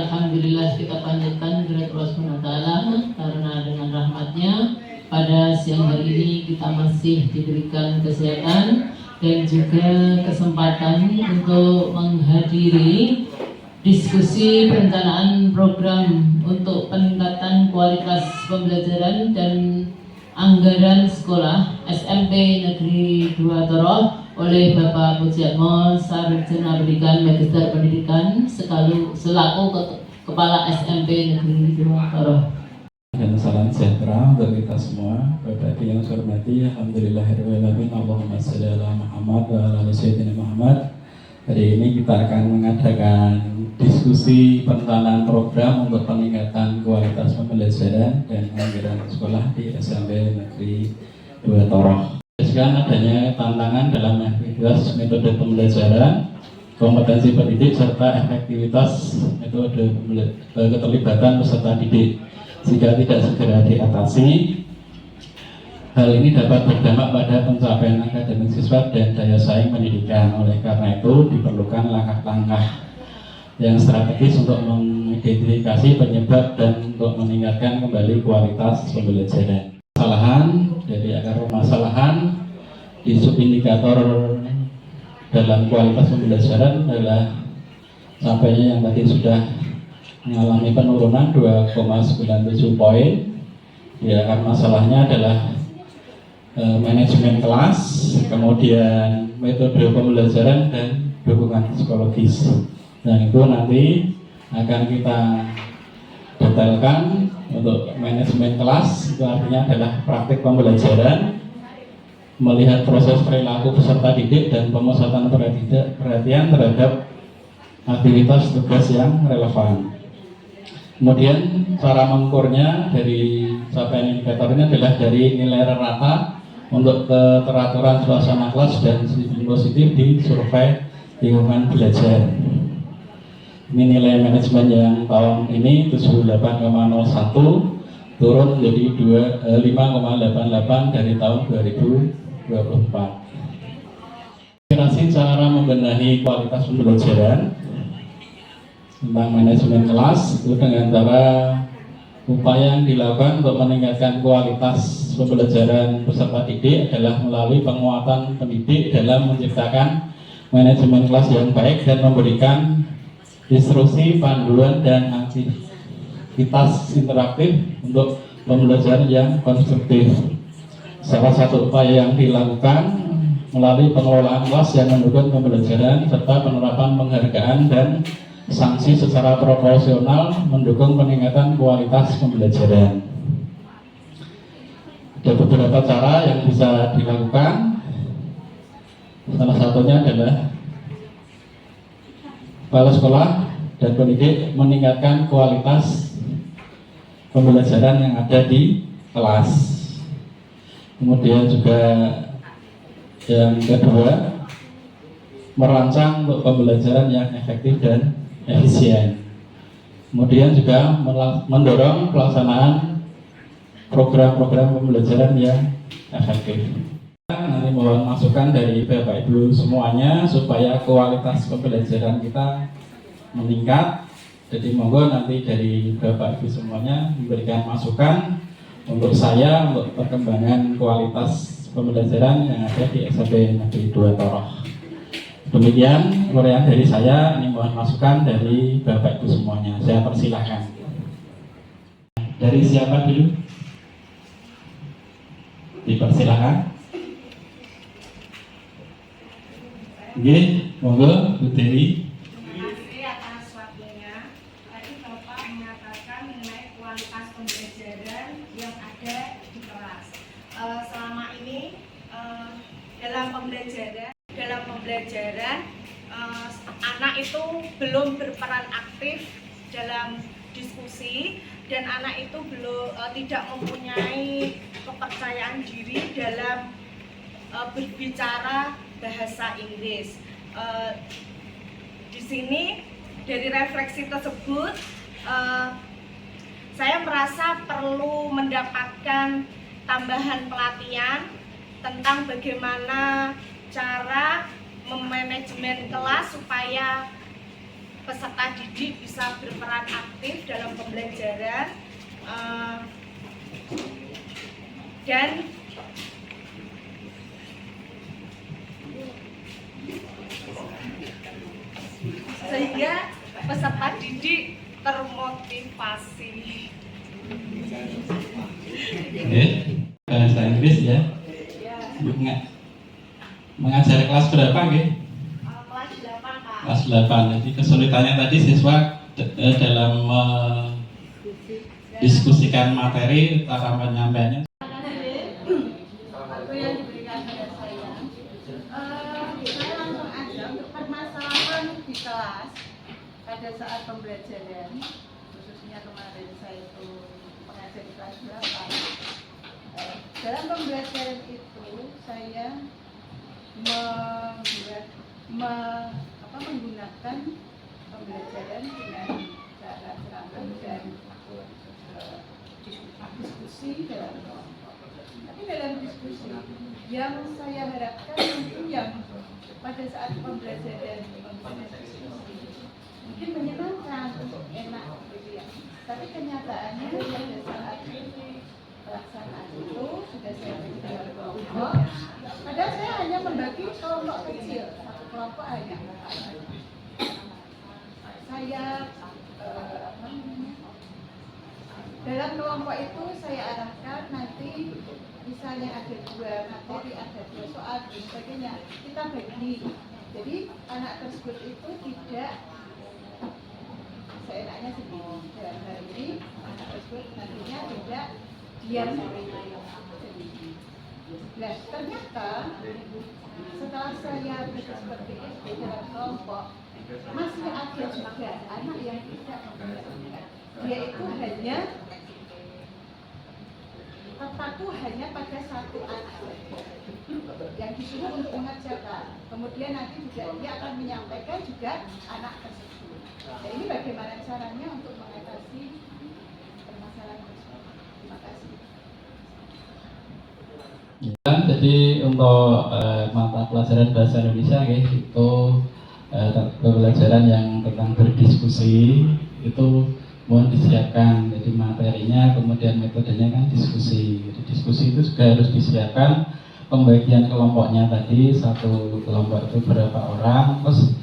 alhamdulillah kita panjatkan kehadirat Allah SWT karena dengan rahmatnya pada siang hari ini kita masih diberikan kesehatan dan juga kesempatan untuk menghadiri diskusi perencanaan program untuk peningkatan kualitas pembelajaran dan anggaran sekolah SMP Negeri 2 Toroh oleh Bapak Pujiatmo Sarjana Pendidikan Magister Pendidikan selaku Kepala SMP Negeri 2 Toroh. Dan salam sejahtera untuk kita semua. Bapak Ibu yang saya hormati, alhamdulillahirrahmanirrahim. Allahumma sholli ala Muhammad wa ala sayyidina Muhammad. Hari ini kita akan mengadakan diskusi perencanaan program untuk peningkatan kualitas pembelajaran dan anggaran sekolah di SMP Negeri 2 Toroh. Sekarang adanya tantangan dalam efektivitas metode pembelajaran, kompetensi pendidik, serta efektivitas metode keterlibatan peserta didik. Jika tidak segera diatasi, hal ini dapat berdampak pada pencapaian akademik siswa dan daya saing pendidikan. Oleh karena itu, diperlukan langkah-langkah yang strategis untuk mengidentifikasi penyebab dan untuk meningkatkan kembali kualitas pembelajaran. Dari akar permasalahan di subindikator dalam kualitas pembelajaran adalah sampainya yang tadi sudah mengalami penurunan 2,97 poin. Di akar masalahnya adalah manajemen kelas, kemudian metode pembelajaran dan dukungan psikologis. Dan itu nanti akan kita detailkan. Untuk manajemen kelas itu artinya adalah praktik pembelajaran, melihat proses perilaku peserta didik dan pemusatan perhatian terhadap aktivitas tugas yang relevan. Kemudian cara mengukurnya dari capaian indikator ini adalah dari nilai rata untuk keteraturan suasana kelas dan sisi positif di survei lingkungan belajar. Ini nilai manajemen yang tahun ini 78,01 turun menjadi 5,88 dari tahun 2024. Inspirasi cara membenahi kualitas pembelajaran tentang manajemen kelas itu dengan cara upaya yang dilakukan untuk meningkatkan kualitas pembelajaran peserta didik adalah melalui penguatan pendidik dalam menciptakan manajemen kelas yang baik dan memberikan instruksi, panduan, dan aktivitas interaktif untuk pembelajaran yang konstruktif. Salah satu upaya yang dilakukan melalui pengelolaan kelas yang mendukung pembelajaran serta penerapan penghargaan dan sanksi secara proporsional mendukung peningkatan kualitas pembelajaran. Ada beberapa cara yang bisa dilakukan. Salah satunya adalah kepala sekolah dan pendidik meningkatkan kualitas pembelajaran yang ada di kelas. Kemudian juga yang kedua, merancang untuk pembelajaran yang efektif dan efisien. Kemudian juga mendorong pelaksanaan program-program pembelajaran yang efektif. Nanti mohon masukan dari Bapak Ibu semuanya supaya kualitas pembelajaran kita meningkat. Jadi monggo nanti dari Bapak Ibu semuanya memberikan masukan untuk saya untuk perkembangan kualitas pembelajaran yang ada di SMP Negeri 2 Toroh. Demikian uraian dari saya. Ini mohon masukan dari Bapak Ibu semuanya. Saya persilahkan. Dari siapa dulu? Dipersilahkan. Oke, monggo Bu Dewi. Terima kasih atas waktunya. Tadi Bapak mengatakan mengenai kualitas pembelajaran yang ada di kelas. Selama ini dalam pembelajaran anak itu belum berperan aktif dalam diskusi dan anak itu tidak mempunyai kepercayaan diri dalam berbicara bahasa Inggris. Di sini dari refleksi tersebut saya merasa perlu mendapatkan tambahan pelatihan tentang bagaimana cara memanajemen kelas supaya peserta didik bisa berperan aktif dalam pembelajaran dan sehingga peserta didik termotivasi. Oke, bahasa Inggris ya. Mengajar kelas berapa nggih? Kelas 8, Pak. Kelas 8. Jadi kesulitannya tadi siswa dalam diskusikan materi, cara penyampaiannya. Waktu yang diberikan pada saya langsung aja untuk permasalahan di kelas pada saat pembelajaran, khususnya kemarin saya itu mengajar di kelas berapa. Dalam pembelajaran itu saya menggunakan pembelajaran dengan cara ceramah dan diskusi dalam kelompok. Tapi dalam diskusi yang saya harapkan mungkin yang pada saat pembelajaran mungkin menyenangkan, enak gitu ya. Tapi kenyataannya pada saat pelaksanaan itu sudah saya berikan kelompok. Padahal saya hanya membagi kelompok kecil, satu kelompok hanya saya dalam kelompok itu saya arahkan nanti misalnya ada 2 materi, ada 2 soal dan sebagainya, kita bagi. Jadi anak tersebut itu tidak seenaknya sendiri. Dalam hal ini anak tersebut nantinya tidak diam sendiri. Nah, ternyata setelah saya seperti itu dalam kelompok, masih ada juga anak yang tidak memperhatikan. Dia itu hanya terpaku hanya pada satu anak yang disuruh untuk mengerjakan. Kemudian nanti juga dia akan menyampaikan juga anak tersebut. Nah, ini bagaimana caranya untuk mengatasi permasalahan tersebut. Terima kasih. Ya, jadi untuk mata pelajaran bahasa Indonesia itu pembelajaran yang tentang berdiskusi itu mohon disiapkan. Jadi materinya kemudian metodenya kan diskusi. Jadi diskusi itu juga harus disiapkan. Pembagian kelompoknya tadi, satu kelompok itu berapa orang, terus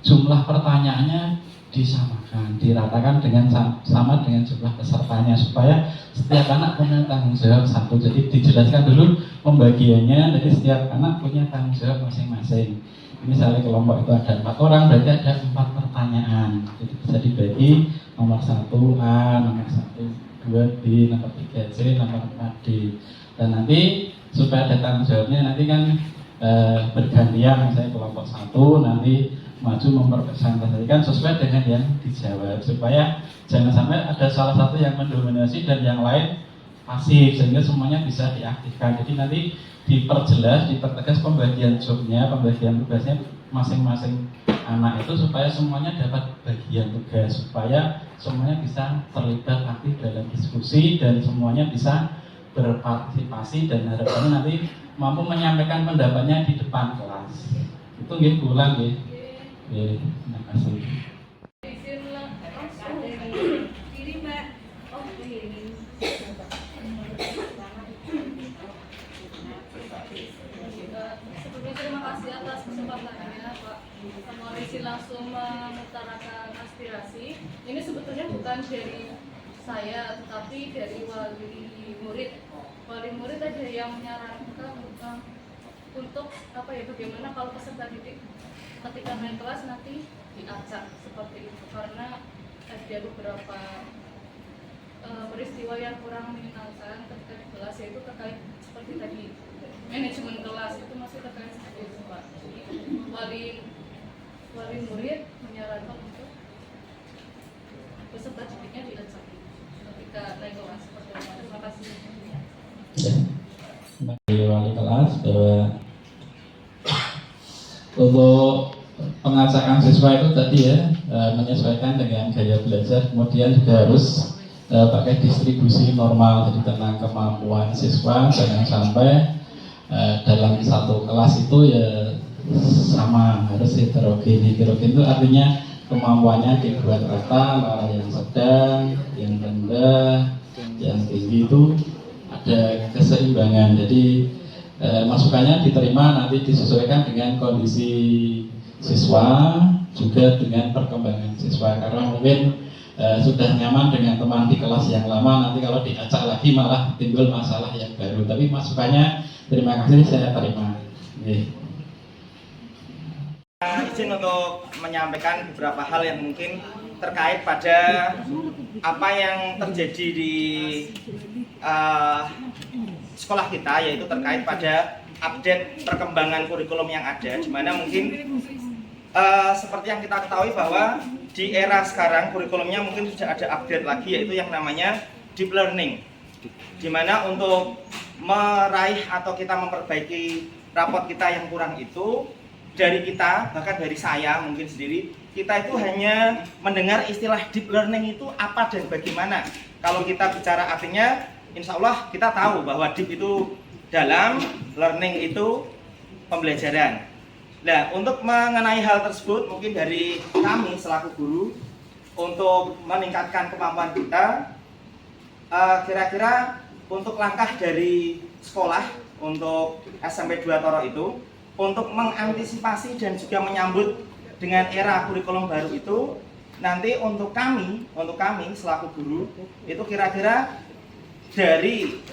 jumlah pertanyaannya disamakan, diratakan dengan sama dengan jumlah pesertanya supaya setiap anak punya tanggung jawab satu. Jadi dijelaskan dulu pembagiannya, jadi setiap anak punya tanggung jawab masing-masing. Misalnya kelompok itu ada 4 orang, berarti ada 4 pertanyaan. Jadi bisa dibagi nomor 1 A, nomor 1 2 B, nomor 3 C, nomor 4 D. Dan nanti supaya ada tanggung jawabnya nanti kan bergantian, misalnya kelompok 1 nanti maju mempresentasikan sesuai dengan yang dijawab supaya jangan sampai ada salah satu yang mendominasi dan yang lain pasif sehingga semuanya bisa diaktifkan. Jadi nanti diperjelas, dipertegas pembagian jobnya, pembagian tugasnya masing-masing anak itu supaya semuanya dapat bagian tugas, supaya semuanya bisa terlibat aktif dalam diskusi dan semuanya bisa berpartisipasi dan harapannya nanti mampu menyampaikan pendapatnya di depan kelas. Itu nggih ulang nggih. Oke, terima kasih. Sebelumnya terima kasih atas kesempatannya Pak. Mohon izin langsung mengutarakan aspirasi. Ini sebetulnya bukan dari saya, tetapi dari wali murid. Wali murid ada yang menyarankan untuk bagaimana kalau peserta didik ketika main kelas nanti diacak seperti itu, karena ada beberapa peristiwa yang kurang menyenangkan ketika di kelas, yaitu terkait seperti tadi manajemen kelas itu masih terkait seperti itu Pak. Jadi wali murid menyarankan untuk peserta didiknya diacak ketika naik kelas seperti itu. Terima kasih. Bagi wali kelas bahwa untuk pengacakan siswa itu tadi ya menyesuaikan dengan gaya belajar, kemudian juga harus pakai distribusi normal, jadi tentang kemampuan siswa jangan sampai dalam satu kelas itu ya sama, harus heterogen. Heterogen itu artinya kemampuannya dibuat rata antara yang sedang, yang rendah, yang tinggi itu ada keseimbangan. Jadi masukannya diterima, nanti disesuaikan dengan kondisi siswa juga dengan perkembangan siswa, karena mungkin sudah nyaman dengan teman di kelas yang lama, nanti kalau diacak lagi malah timbul masalah yang baru. Tapi masukannya terima kasih, saya terima. Izin untuk menyampaikan beberapa hal yang mungkin terkait pada apa yang terjadi di sekolah kita, yaitu terkait pada update perkembangan kurikulum yang ada, di mana mungkin seperti yang kita ketahui bahwa di era sekarang kurikulumnya mungkin sudah ada update lagi, yaitu yang namanya deep learning, di mana untuk meraih atau kita memperbaiki rapot kita yang kurang itu, dari kita, bahkan dari saya mungkin sendiri, kita itu hanya mendengar istilah deep learning itu apa dan bagaimana. Kalau kita bicara artinya, insya Allah kita tahu bahwa deep itu dalam, learning itu pembelajaran. Nah, untuk mengenai hal tersebut, mungkin dari kami selaku guru, untuk meningkatkan kemampuan kita, kira-kira untuk langkah dari sekolah, untuk SMP 2 Toro itu, untuk mengantisipasi dan juga menyambut dengan era kurikulum baru itu, nanti untuk kami selaku guru, itu kira-kira dari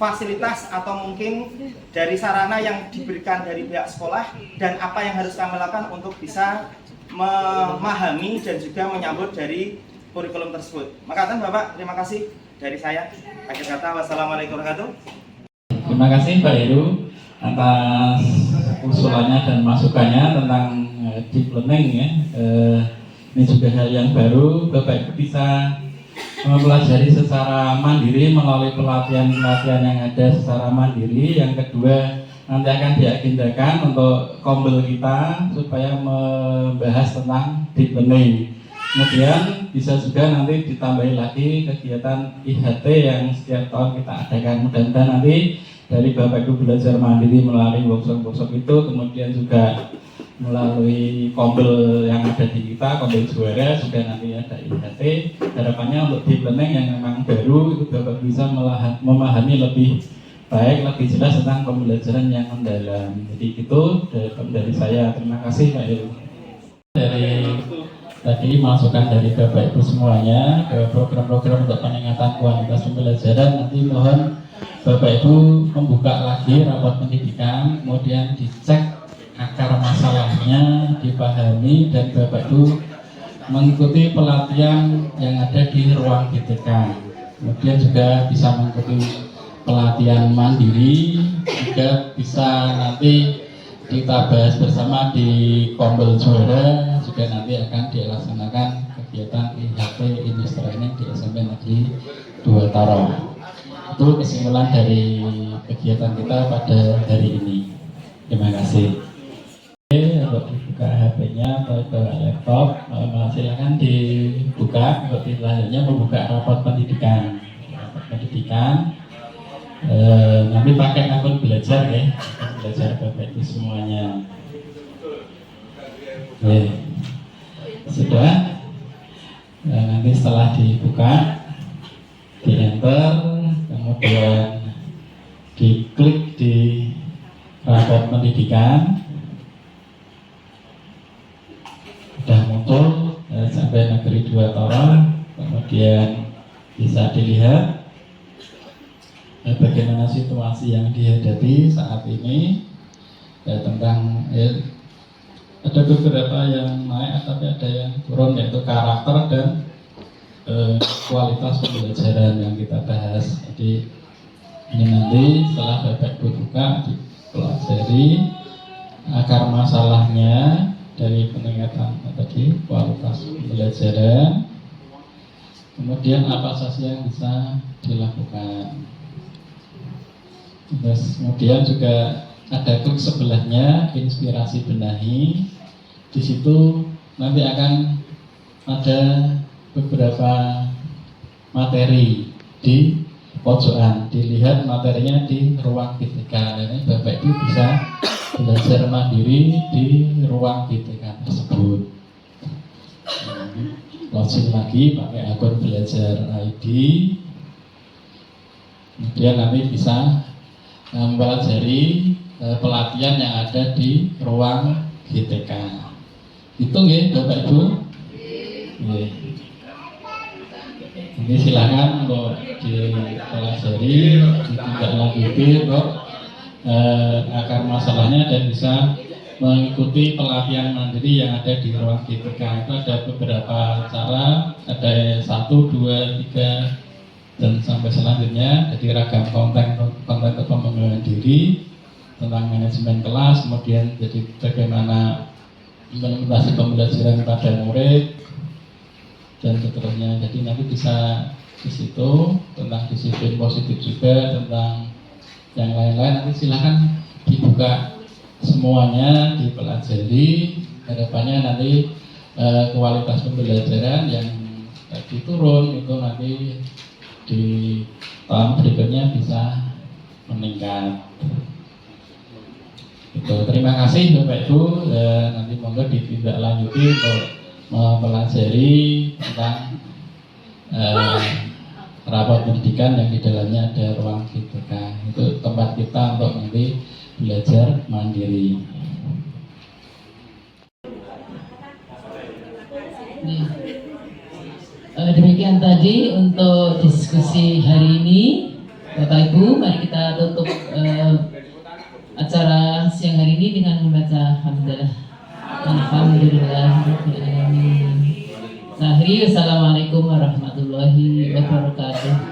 fasilitas atau mungkin dari sarana yang diberikan dari pihak sekolah dan apa yang harus kami lakukan untuk bisa memahami dan juga menyambut dari kurikulum tersebut. Maka Bapak, terima kasih dari saya. Akhir kata, wassalamualaikum warahmatullahi wabarakatuh. Terima kasih Pak Heru atas usulannya dan masukannya tentang deep learning ya. Ini juga hal yang baru, Bapak Ibu bisa mempelajari secara mandiri melalui pelatihan-pelatihan yang ada secara mandiri. Yang kedua, nanti akan diagendakan untuk kombel kita supaya membahas tentang deep learning. Kemudian bisa juga nanti ditambahi lagi kegiatan IHT yang setiap tahun kita adakan. Mudah-mudahan nanti dari Bapak Ibu belajar mandiri melalui workshop-workshop itu, kemudian juga melalui kombel yang ada di kita, kombel juara, juga nanti ada IHT. Harapannya untuk deep learning yang memang baru itu Bapak bisa memahami lebih baik, lebih jelas tentang pembelajaran yang mendalam. Jadi itu dari saya. Terima kasih Pak Heru. Dari tadi masukan dari Bapak Ibu semuanya ke program-program untuk peningkatan kualitas pembelajaran, nanti mohon Bapak Ibu membuka lagi rapot pendidikan, kemudian dicek akar masalahnya, dipahami, dan Bapak Ibu mengikuti pelatihan yang ada di ruang GTK. Kemudian juga bisa mengikuti pelatihan mandiri, juga bisa nanti kita bahas bersama di Kombel Juara, juga nanti akan dilaksanakan kegiatan IHT Industri Training di SMP Negeri 2 Toro. Itu kesimpulan dari kegiatan kita pada hari ini. Terima kasih. Untuk dibuka HP-nya atau bawa laptop, silakan dibuka untuk selanjutnya membuka rapot pendidikan. Nanti pakai akun belajar ya, akun belajar Bapak Ibu semuanya. Sudah. Nanti setelah dibuka, di enter, kemudian diklik di rapot pendidikan, sudah muncul sampai Negeri 2 Toro. Kemudian bisa dilihat bagaimana situasi yang dihadapi saat ini, tentang ada beberapa yang naik tapi ada yang turun, yaitu karakter dan kualitas pembelajaran yang kita bahas. Jadi ini nanti setelah Bapak Ibu buka, dipelajari akar masalahnya dari peningkatan tadi kualitas pembelajaran, kemudian apa saja yang bisa dilakukan. Terus kemudian juga ada klik sebelahnya, inspirasi benahi. Di situ nanti akan ada beberapa materi di pojokan. Dilihat materinya di ruang GTK. Ini Bapak Ibu bisa belajar mandiri di ruang GTK tersebut. vaksin lagi pakai akun Belajar ID. Kemudian nanti bisa mempelajari pelatihan yang ada di ruang GTK. Itu nggih Bapak Ibu. Nggih. Jadi silakan untuk dipelajari, ditindaklanjuti untuk akar masalahnya dan bisa mengikuti pelatihan mandiri yang ada di ruang GTK. Itu ada beberapa cara, ada 1, 2, 3 dan sampai selanjutnya. Jadi ragam konten pengembangan diri tentang manajemen kelas, kemudian jadi bagaimana implementasi pembelajaran pada murid dan seterusnya. Jadi nanti bisa di situ tentang disiplin positif juga, tentang yang lain-lain. Nanti silahkan dibuka semuanya, dipelajari. Harapannya nanti kualitas pembelajaran yang tadi turun itu nanti di tahun berikutnya bisa meningkat. Itu. Terima kasih Bapak Ibu, dan nanti monggo ditindaklanjuti untuk mempelajari tentang rapat pendidikan yang di dalamnya ada ruang GTK. Itu tempat kita untuk nanti belajar mandiri. Demikian tadi untuk diskusi hari ini, Bapak Ibu. Mari kita tutup acara siang hari ini dengan membaca hamdalah. Alhamdulillahirobbilalamin. Akhiri, wassalamualaikum warahmatullahi wabarakatuh.